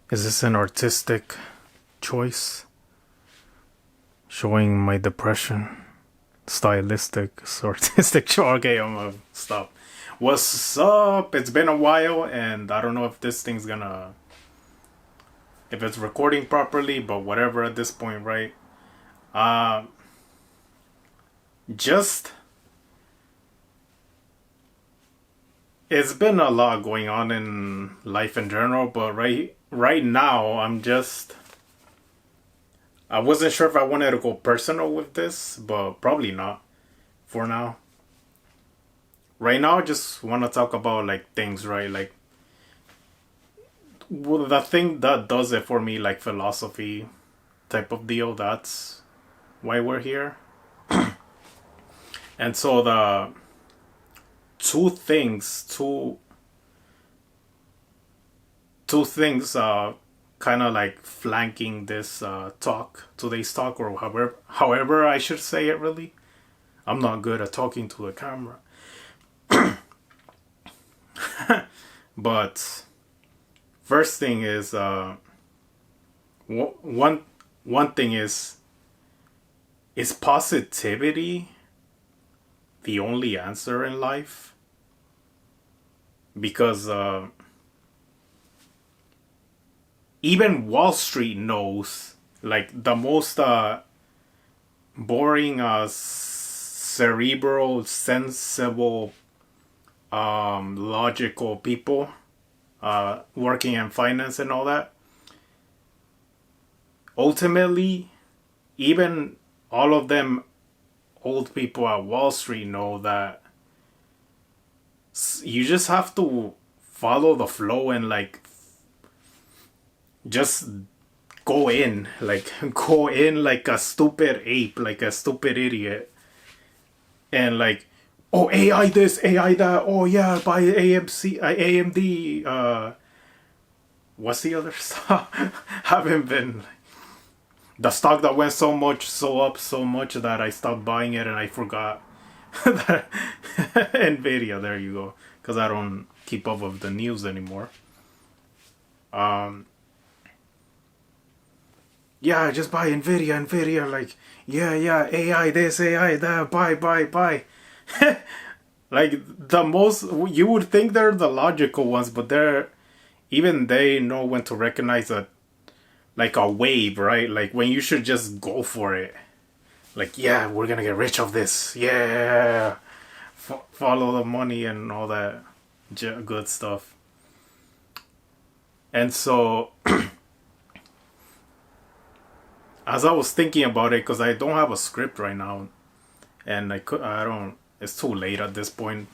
Is this an artistic choice? Showing my depression? Stylistic, artistic choice? Okay, I'm gonna stop. What's up? It's been a while, and I don't know if this thing's gonna. If it's recording properly, but whatever at this point, right? Uh, just. It's been a lot going on in life in general, but right now, I wasn't sure if I wanted to go personal with this, but probably not for now. Right now, I just want to talk about like things, right? Like, well, the thing that does it for me, like philosophy type of deal, that's why we're here. And so the two things, kind of like flanking this today's talk, or however I should say it. Really, I'm not good at talking to the camera. But first thing is, one thing is positivity the only answer in life? Because even Wall Street knows, like, the most boring, cerebral, sensible, logical people working in finance and all that. Ultimately, even all of them old people at Wall Street know that you just have to follow the flow and like just go in like a stupid ape, like a stupid idiot, and like, oh, AI this, AI that, oh yeah, buy AMD, what's the other stock? Haven't been the stock that went so up so much that I stopped buying it and I forgot that Nvidia. There you go, because I don't keep up with the news anymore. Yeah, just buy Nvidia, like, yeah, AI this, AI that, buy. Like, the most, you would think they're the logical ones, but even they know when to recognize like a wave, right? Like when you should just go for it. Like, yeah, we're gonna get rich off this. Yeah, follow the money and all that good stuff. And so, as I was thinking about it, because I don't have a script right now, and I don't. It's too late at this point.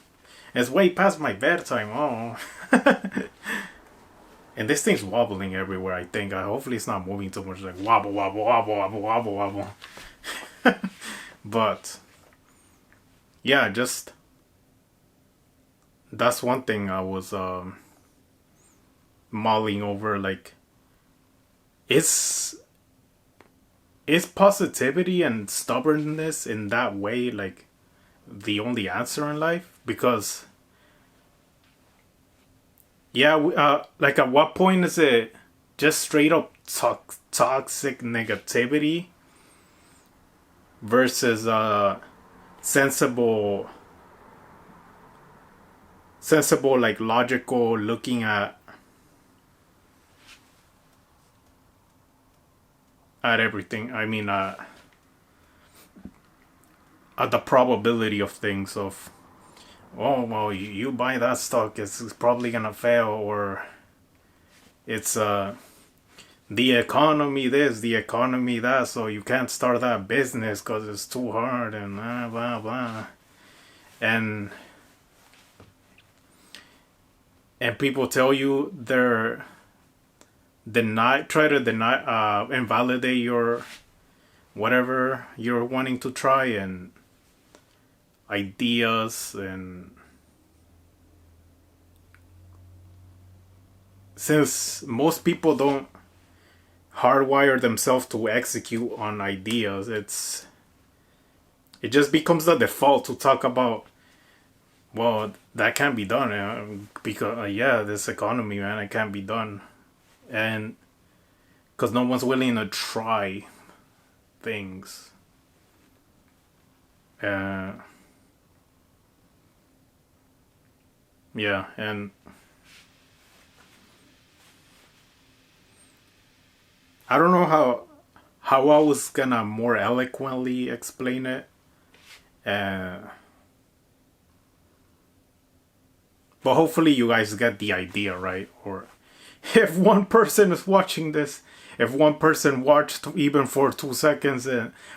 It's way past my bedtime. Oh, and this thing's wobbling everywhere. I think. Hopefully, it's not moving too much. Like wobble. But yeah, just that's one thing I was mulling over. Like, is positivity and stubbornness in that way like the only answer in life? Because yeah, like, at what point is it just straight up toxic negativity versus sensible like logical looking at everything? I mean, at the probability of things, of, oh well, you buy that stock, it's probably gonna fail, or it's the economy this, the economy that, so you can't start that business because it's too hard, and blah blah. and and people tell you they're try to deny, invalidate your whatever you're wanting to try, and ideas. And since most people don't hardwire themselves to execute on ideas, it just becomes the default to talk about, well, that can't be done, because yeah, this economy, man, it can't be done. And because no one's willing to try things. Yeah, and I don't know how I was gonna more eloquently explain it. But hopefully you guys get the idea, right? Or if one person is watching this, if one person watched even for 2 seconds,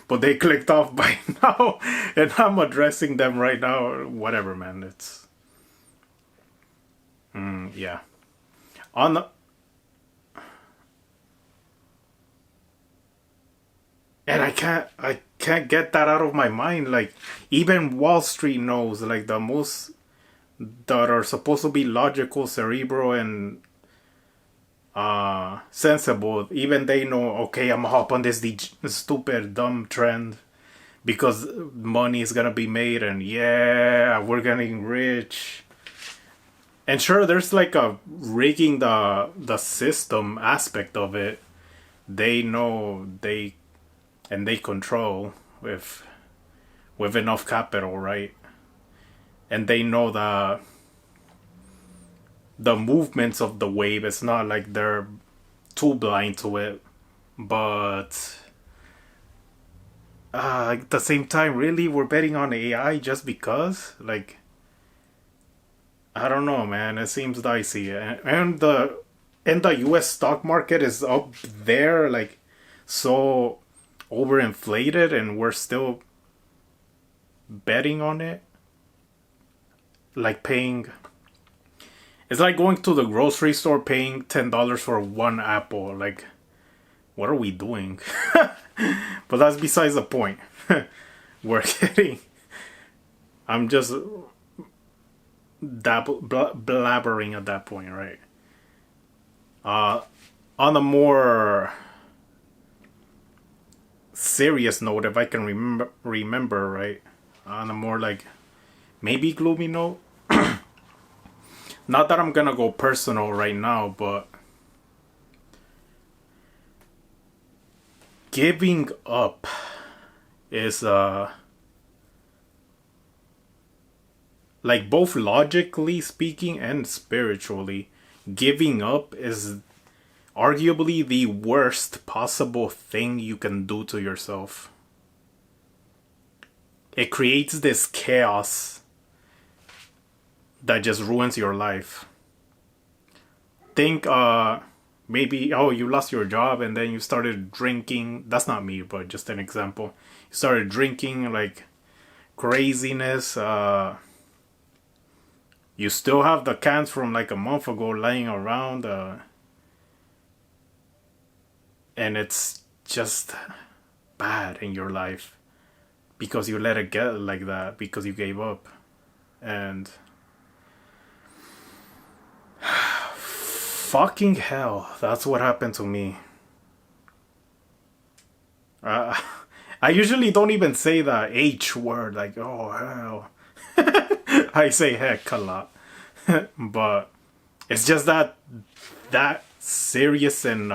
but they clicked off by now, and I'm addressing them right now, or whatever, man. It's yeah. On the and I can't get that out of my mind. Like even Wall Street knows, like the most that are supposed to be logical, cerebral, and sensible, even they know, okay, I'm gonna hop on this stupid dumb trend because money is gonna be made, and yeah, we're getting rich. And sure, there's like a rigging the system aspect of it. They know they control with enough capital, right? And they know the movements of the wave. It's not like they're too blind to it, but at the same time, really, we're betting on AI just because? Like, I don't know, man. It seems dicey, and the U.S. stock market is up there, like so overinflated, and we're still betting on it, like paying. It's like going to the grocery store paying $10 for one apple. Like, what are we doing? But that's besides the point. We're getting. I'm just blabbering at that point, right? On a more serious note, if I can remember, right? On a more like maybe gloomy note. Not that I'm gonna go personal right now, but giving up is like both logically speaking and spiritually, giving up is arguably the worst possible thing you can do to yourself. It creates this chaos that just ruins your life. Think maybe, oh, you lost your job and then you started drinking. That's not me, but just an example. You started drinking like craziness. You still have the cans from like a month ago lying around, and it's just bad in your life because you let it get like that, because you gave up. And fucking hell, that's what happened to me. I usually don't even say the H word, like, oh hell. I say heck a lot. But it's just that serious, and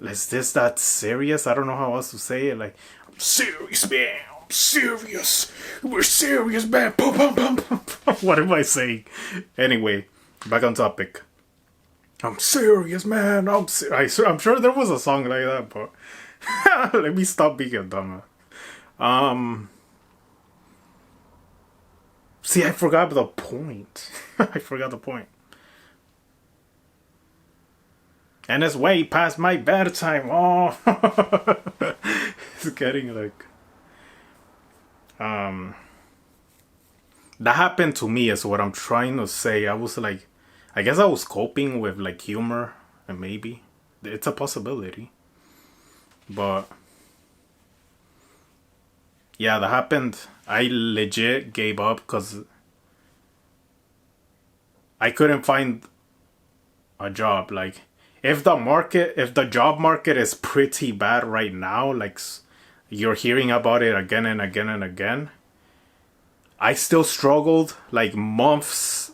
is this that serious? I don't know how else to say it. Like, I'm serious, man. I'm serious. We're serious, man. What am I saying? Anyway, back on topic. I'm serious, man. I'm sure there was a song like that, but let me stop being a dumb. See, I forgot the point. I forgot the point. And it's way past my bedtime. Oh, it's getting like, that happened to me is what I'm trying to say. I was like, I guess I was coping with like humor, and maybe it's a possibility. But yeah, that happened. I legit gave up because I couldn't find a job. Like, if the job market is pretty bad right now, like you're hearing about it again and again and again, I still struggled like months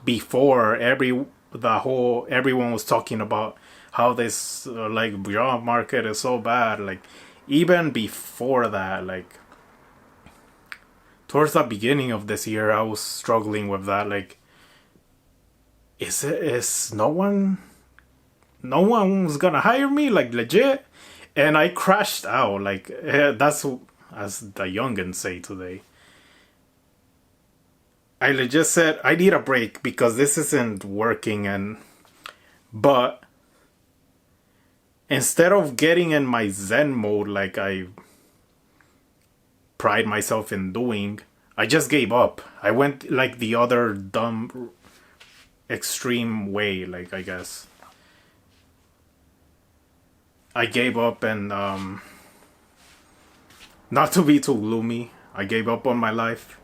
before everyone was talking about how this like job market is so bad. Like even before that, like towards the beginning of this year, I was struggling with that. Like, is no one was gonna hire me, like legit? And I crashed out. Like that's as the youngins say today. I legit said I need a break because this isn't working. And but instead of getting in my Zen mode, like I pride myself in doing, I just gave up. I went like the other dumb extreme way. Like I guess I gave up, and not to be too gloomy, I gave up on my life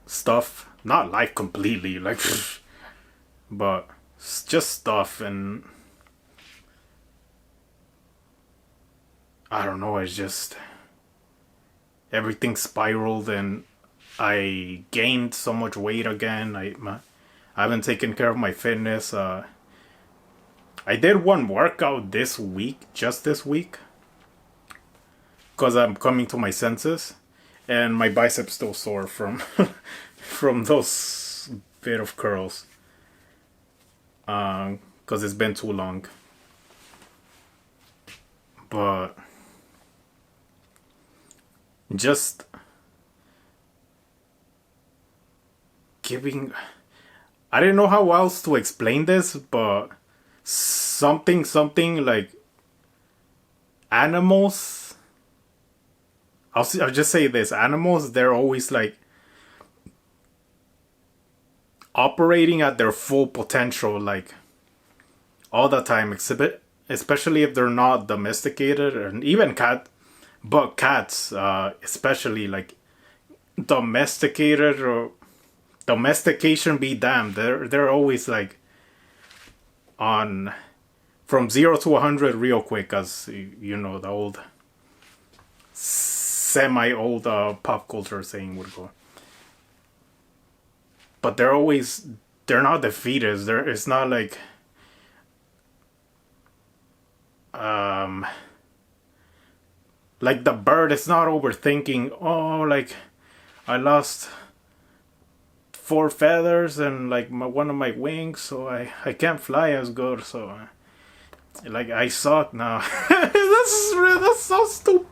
stuff. Not life completely, like, but just stuff. And I don't know. It's just everything spiraled, and I gained so much weight again. I haven't taken care of my fitness. I did one workout this week, just this week, because I'm coming to my senses, and my biceps still sore from from those bit of curls, because it's been too long. But just giving, I didn't know how else to explain this, but something like animals. I'll just say this: animals, they're always like operating at their full potential, like all the time, especially if they're not domesticated. And even but cats, especially like domesticated, or domestication be damned, they're always like on from 0 to 100 real quick, as you know, the old semi-old pop culture saying would go. But they're not defeaters. It's not like like the bird. It's not overthinking. Oh, like I lost 4 feathers and like one of my wings, so I can't fly as good. So like I suck now. That's so stupid.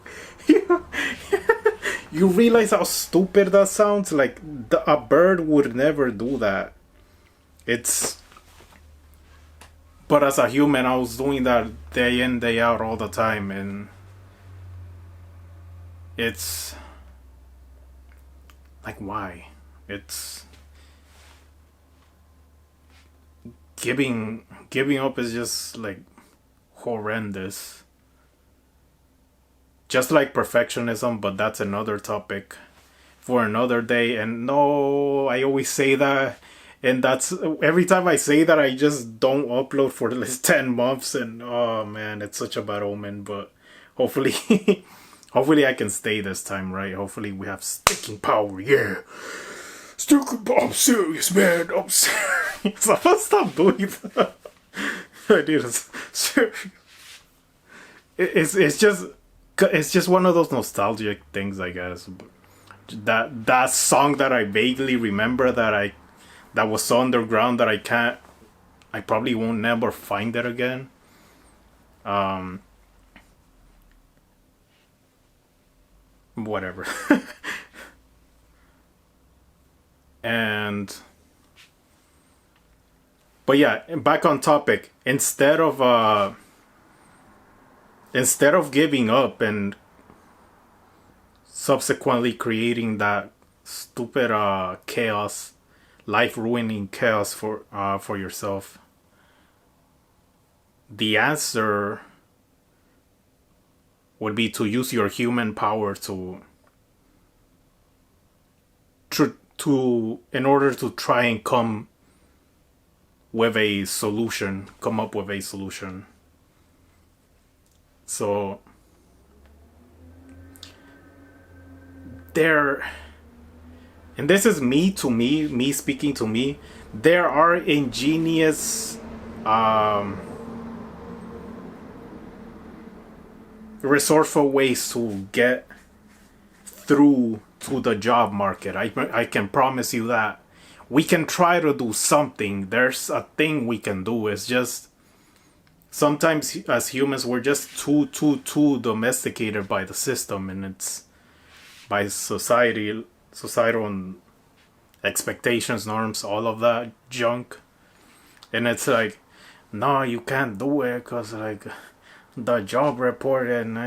You realize how stupid that sounds? Like a bird would never do that. But as a human, I was doing that day in, day out, all the time, and it's like, why? It's giving up is just like horrendous. Just like perfectionism, but that's another topic for another day. And no, I always say that, and that's every time I say that, I just don't upload for at least 10 months, and oh man, it's such a bad omen. But hopefully hopefully I can stay this time, right? Hopefully we have sticking power. Yeah, sticking power. I'm serious, man. I'm serious. I'm gonna stop doing that. I need to serious. It's just one of those nostalgic things, I guess. That song that I vaguely remember, that was so underground that I probably won't never find it again. Whatever. And but yeah, back on topic. Instead of giving up and subsequently creating that stupid chaos, life ruining chaos for yourself, the answer would be to use your human power in order to try and come up with a solution. So and this is me to me speaking to me, there are ingenious resourceful ways to get through to the job market. I can promise you that. We can try to do something. There's a thing we can do. It's just sometimes as humans we're just too domesticated by the system, and it's by societal expectations, norms, all of that junk. And it's like, no, you can't do it because like the job report and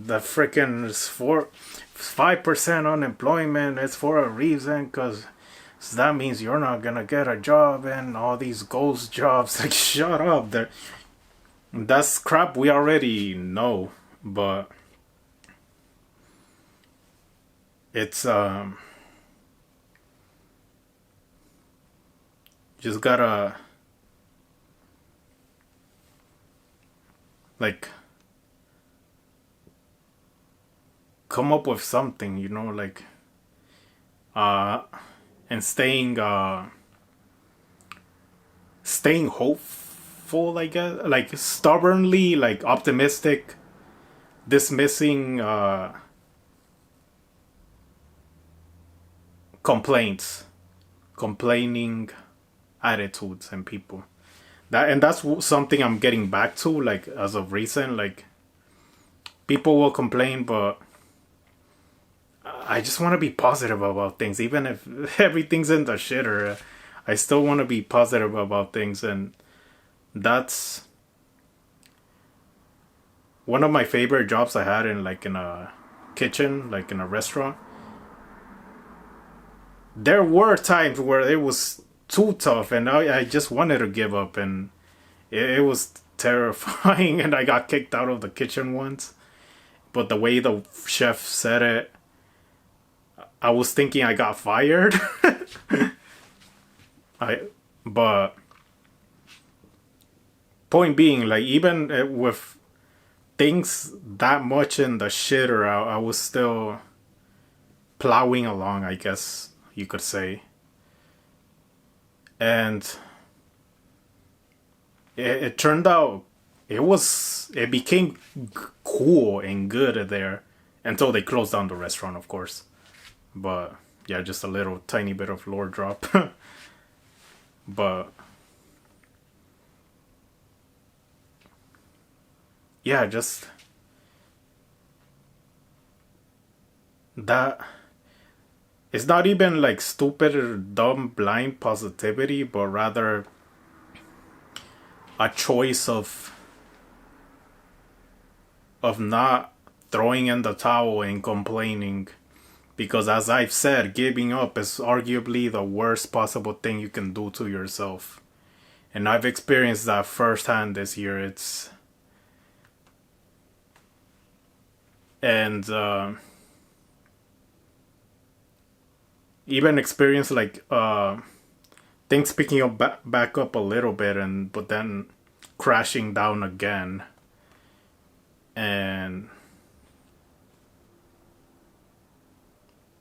the freaking 5% unemployment is for a reason, because that means you're not gonna get a job and all these ghost jobs. Like, shut up. That's crap we already know, but it's just gotta like come up with something, you know, like and staying hopeful, I guess, like stubbornly like optimistic, dismissing complaints, complaining attitudes and people. That's something I'm getting back to, like as of recent. Like, people will complain, but I just want to be positive about things, even if everything's in the shitter. I still want to be positive about things, and that's one of my favorite jobs I had in a kitchen, like in a restaurant. There were times where it was too tough, and I just wanted to give up, and it was terrifying, and I got kicked out of the kitchen once. But the way the chef said it, I was thinking I got fired. But point being, like, even with things that much in the shitter, I was still plowing along, I guess you could say. And it turned out it became cool and good there until they closed down the restaurant, of course. But yeah, just a little tiny bit of lore drop. But yeah, just that. It's not even like stupid or dumb blind positivity, but rather a choice of not throwing in the towel and complaining. Because as I've said, giving up is arguably the worst possible thing you can do to yourself. And I've experienced that firsthand this year. And even experienced like things picking up back up a little bit, but then crashing down again. And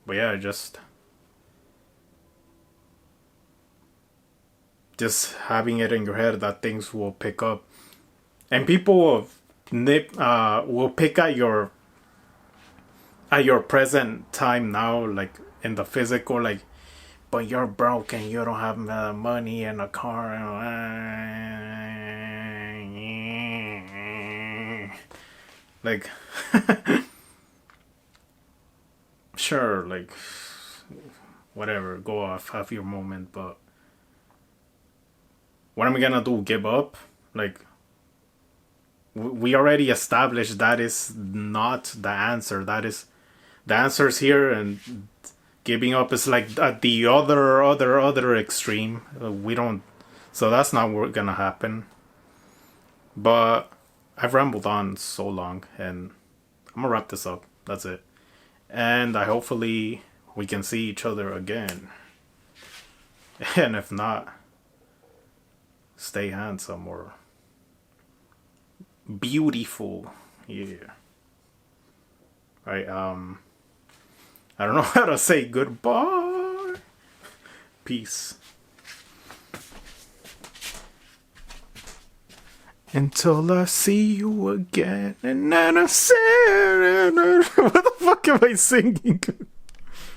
but yeah, just having it in your head that things will pick up, and people will pick at your present time now, like in the physical, like, but you're broke and you don't have money and a car, like sure, like whatever, go off, have your moment, but what am I gonna do? Give up? Like, we already established that is not the answer. That is the answer's here, and giving up is like at the other extreme. We don't, so that's not what's gonna happen. But I've rambled on so long, and I'm gonna wrap this up. That's it. And hopefully we can see each other again. And if not, stay handsome or beautiful. Yeah. Right, I don't know how to say goodbye. Peace. Until I see you again, and then I say, what the fuck am I singing?